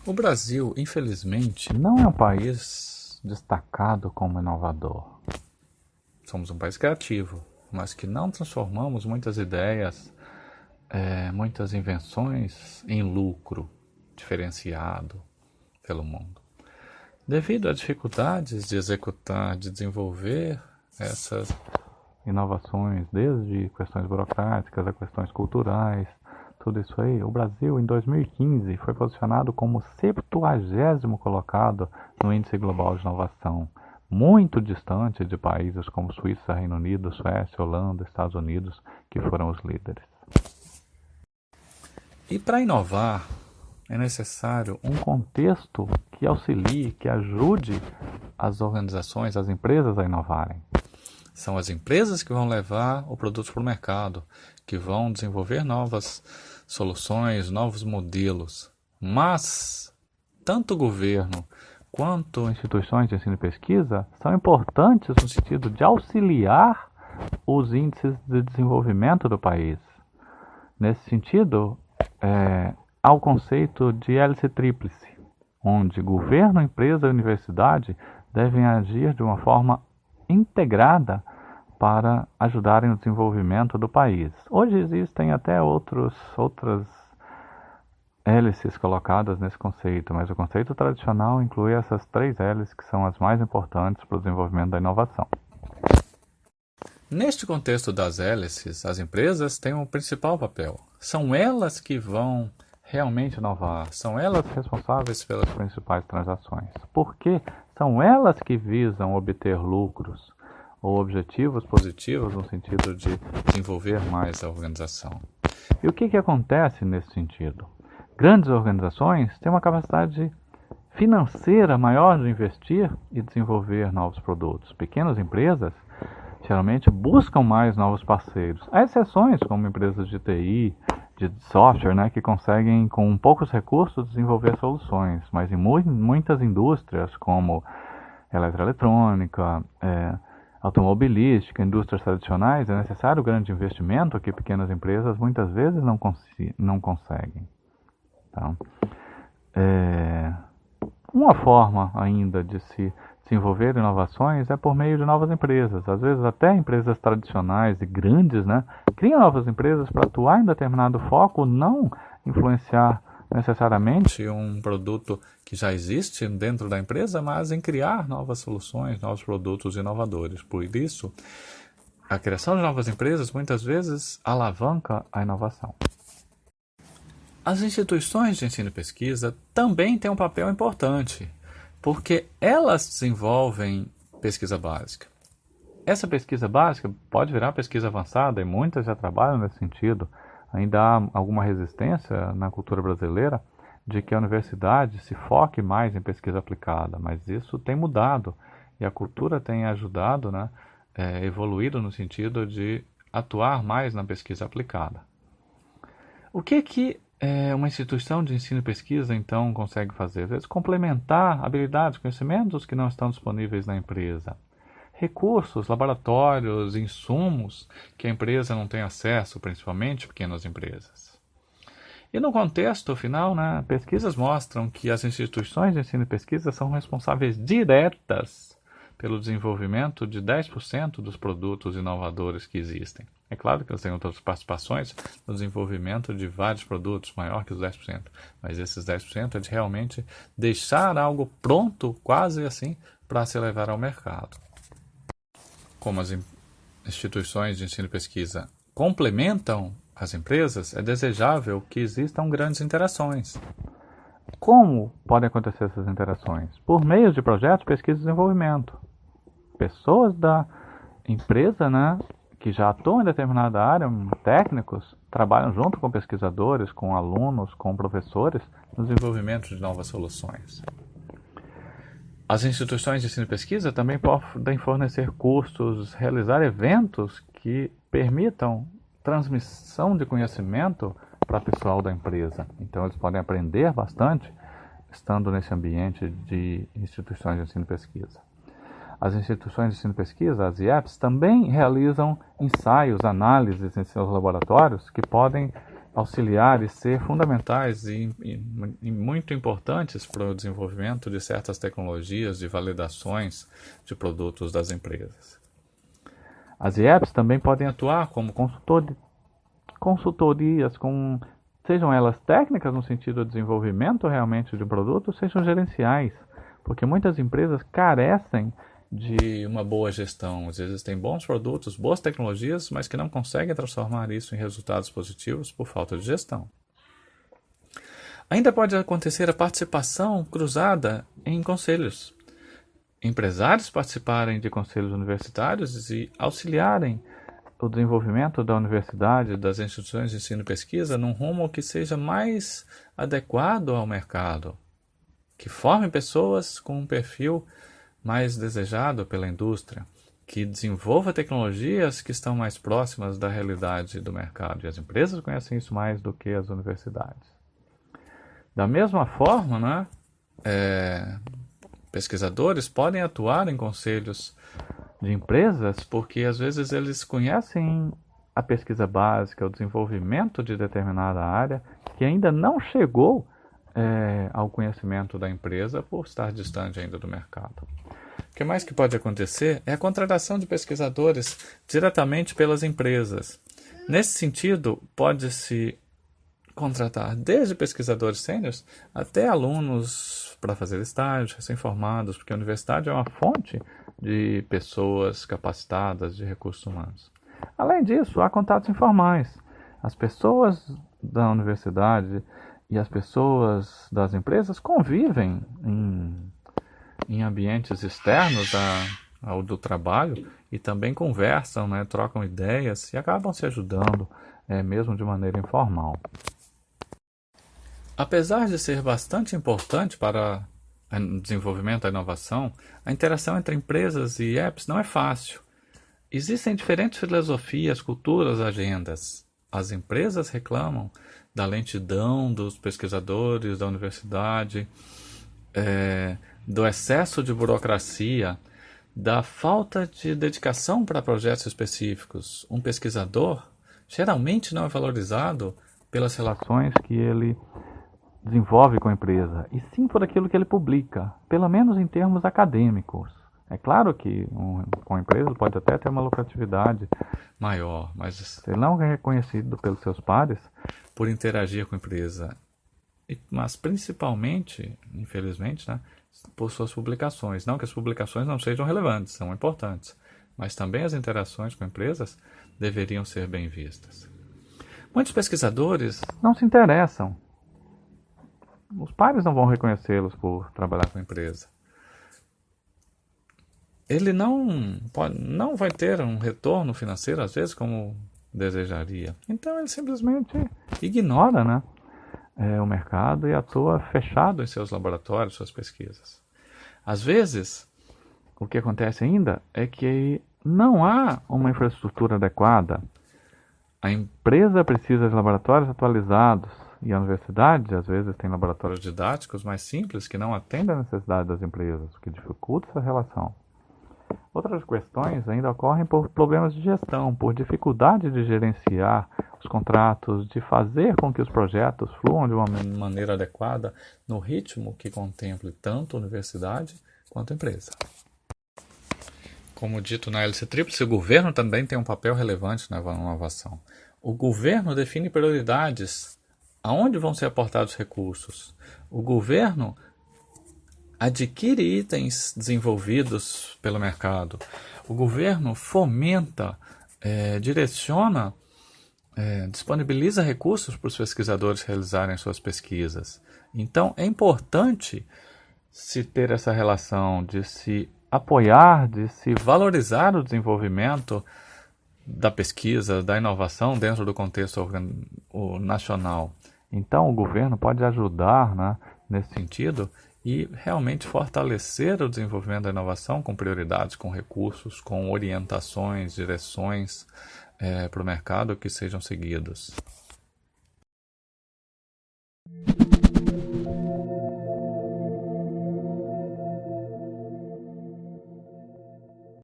O Brasil, infelizmente, não é um país destacado como inovador. Somos um país criativo, mas que não transformamos muitas ideias, muitas invenções em lucro diferenciado pelo mundo. Devido a dificuldades de executar, de desenvolver essas inovações, desde questões burocráticas a questões culturais, tudo isso aí, o Brasil em 2015 foi posicionado como 70º colocado no Índice Global de Inovação, muito distante de países como Suíça, Reino Unido, Suécia, Holanda, Estados Unidos, que foram os líderes. E para inovar, é necessário um contexto que auxilie, que ajude as organizações, as empresas a inovarem. São as empresas que vão levar o produto para o mercado, que vão desenvolver novas soluções, novos modelos. Mas, tanto o governo quanto instituições de ensino e pesquisa são importantes no sentido de auxiliar os índices de desenvolvimento do país. Nesse sentido, há o conceito de hélice tríplice, onde governo, empresa e universidade devem agir de uma forma integrada para ajudarem no desenvolvimento do país. Hoje existem até outras hélices colocadas nesse conceito, mas o conceito tradicional inclui essas 3 hélices que são as mais importantes para o desenvolvimento da inovação. Neste contexto das hélices, as empresas têm um principal papel. São elas que vão realmente inovar, são elas responsáveis pelas principais transações, porque são elas que visam obter lucros ou objetivos positivos no sentido de desenvolver mais a organização. E o que acontece nesse sentido? Grandes organizações têm uma capacidade financeira maior de investir e desenvolver novos produtos. Pequenas empresas geralmente buscam mais novos parceiros. Há exceções, como empresas de TI, de software, que conseguem, com poucos recursos, desenvolver soluções. Mas em muitas indústrias, como eletroeletrônica, automobilística, indústrias tradicionais, é necessário grande investimento que pequenas empresas muitas vezes não conseguem. Então, uma forma ainda de se desenvolver inovações é por meio de novas empresas. Às vezes até empresas tradicionais e grandes, criam novas empresas para atuar em determinado foco, não influenciar necessariamente um produto que já existe dentro da empresa, mas em criar novas soluções, novos produtos inovadores. Por isso, a criação de novas empresas muitas vezes alavanca a inovação. As instituições de ensino e pesquisa também têm um papel importante, porque elas desenvolvem pesquisa básica. Essa pesquisa básica pode virar pesquisa avançada e muitas já trabalham nesse sentido. Ainda há alguma resistência na cultura brasileira de que a universidade se foque mais em pesquisa aplicada, mas isso tem mudado e a cultura tem ajudado, evoluído no sentido de atuar mais na pesquisa aplicada. O que uma instituição de ensino e pesquisa, então, consegue fazer? Às vezes, complementar habilidades, conhecimentos que não estão disponíveis na empresa. Recursos, laboratórios, insumos que a empresa não tem acesso, principalmente pequenas empresas. E no contexto final, pesquisas mostram que as instituições de ensino e pesquisa são responsáveis diretas pelo desenvolvimento de 10% dos produtos inovadores que existem. É claro que elas têm outras participações no desenvolvimento de vários produtos, maior que os 10%, mas esses 10% é de realmente deixar algo pronto, quase assim, para se levar ao mercado. Como as instituições de ensino e pesquisa complementam as empresas, é desejável que existam grandes interações. Como podem acontecer essas interações? Por meio de projetos, pesquisa e desenvolvimento. Pessoas da empresa, que já atuam em determinada área, técnicos, trabalham junto com pesquisadores, com alunos, com professores, no desenvolvimento de novas soluções. As instituições de ensino e pesquisa também podem fornecer cursos, realizar eventos que permitam transmissão de conhecimento para o pessoal da empresa. Então, eles podem aprender bastante estando nesse ambiente de instituições de ensino e pesquisa. As instituições de ensino e pesquisa, as IEPs, também realizam ensaios, análises em seus laboratórios que podem auxiliar e ser fundamentais e muito importantes para o desenvolvimento de certas tecnologias de validações de produtos das empresas. As IEPs também podem atuar como consultorias, sejam elas técnicas no sentido de desenvolvimento realmente de um produto, sejam gerenciais, porque muitas empresas carecem de uma boa gestão. Às vezes tem bons produtos, boas tecnologias, mas que não conseguem transformar isso em resultados positivos por falta de gestão. Ainda pode acontecer a participação cruzada em conselhos. Empresários participarem de conselhos universitários e auxiliarem o desenvolvimento da universidade, das instituições de ensino e pesquisa, num rumo que seja mais adequado ao mercado, que forme pessoas com um perfil mais desejado pela indústria, que desenvolva tecnologias que estão mais próximas da realidade do mercado. E as empresas conhecem isso mais do que as universidades. Da mesma forma, né, pesquisadores podem atuar em conselhos de empresas porque às vezes eles conhecem a pesquisa básica, o desenvolvimento de determinada área que ainda não chegou ao conhecimento da empresa por estar distante ainda do mercado. O que mais que pode acontecer é a contratação de pesquisadores diretamente pelas empresas. Nesse sentido, pode-se contratar desde pesquisadores sêniores até alunos para fazer estágio, recém-formados, porque a universidade é uma fonte de pessoas capacitadas de recursos humanos. Além disso, há contatos informais. As pessoas da universidade e as pessoas das empresas convivem em ambientes externos ao do trabalho e também conversam, né, trocam ideias e acabam se ajudando, mesmo de maneira informal. Apesar de ser bastante importante para o desenvolvimento da inovação, a interação entre empresas e apps não é fácil. Existem diferentes filosofias, culturas, agendas. As empresas reclamam da lentidão dos pesquisadores da universidade, do excesso de burocracia, da falta de dedicação para projetos específicos. Um pesquisador geralmente não é valorizado pelas relações que ele desenvolve com a empresa, e sim por aquilo que ele publica, pelo menos em termos acadêmicos. É claro que com a empresa pode até ter uma lucratividade maior, mas ele não é reconhecido pelos seus pares por interagir com a empresa, mas principalmente, infelizmente, né, por suas publicações. Não que as publicações não sejam relevantes, são importantes, mas também as interações com empresas deveriam ser bem vistas. Muitos pesquisadores não se interessam. Os pares não vão reconhecê-los por trabalhar com a empresa. Ele não vai ter um retorno financeiro, às vezes, como desejaria. Então ele simplesmente ignora, né, o mercado e atua fechado em seus laboratórios, suas pesquisas. Às vezes, o que acontece ainda é que não há uma infraestrutura adequada. A empresa precisa de laboratórios atualizados e a universidade, às vezes, tem laboratórios didáticos mais simples que não atendem à necessidade das empresas, o que dificulta essa relação. Outras questões ainda ocorrem por problemas de gestão, por dificuldade de gerenciar os contratos, de fazer com que os projetos fluam de uma maneira adequada no ritmo que contemple tanto a universidade quanto a empresa. Como dito na hélice tríplice, o governo também tem um papel relevante na inovação. O governo define prioridades, aonde vão ser aportados recursos. O governo adquire itens desenvolvidos pelo mercado. O governo fomenta, direciona, disponibiliza recursos para os pesquisadores realizarem suas pesquisas. Então, é importante se ter essa relação de se apoiar, de se valorizar o desenvolvimento da pesquisa, da inovação dentro do contexto nacional. Então, o governo pode ajudar, né, nesse sentido e realmente fortalecer o desenvolvimento da inovação com prioridades, com recursos, com orientações, direções para o mercado que sejam seguidas.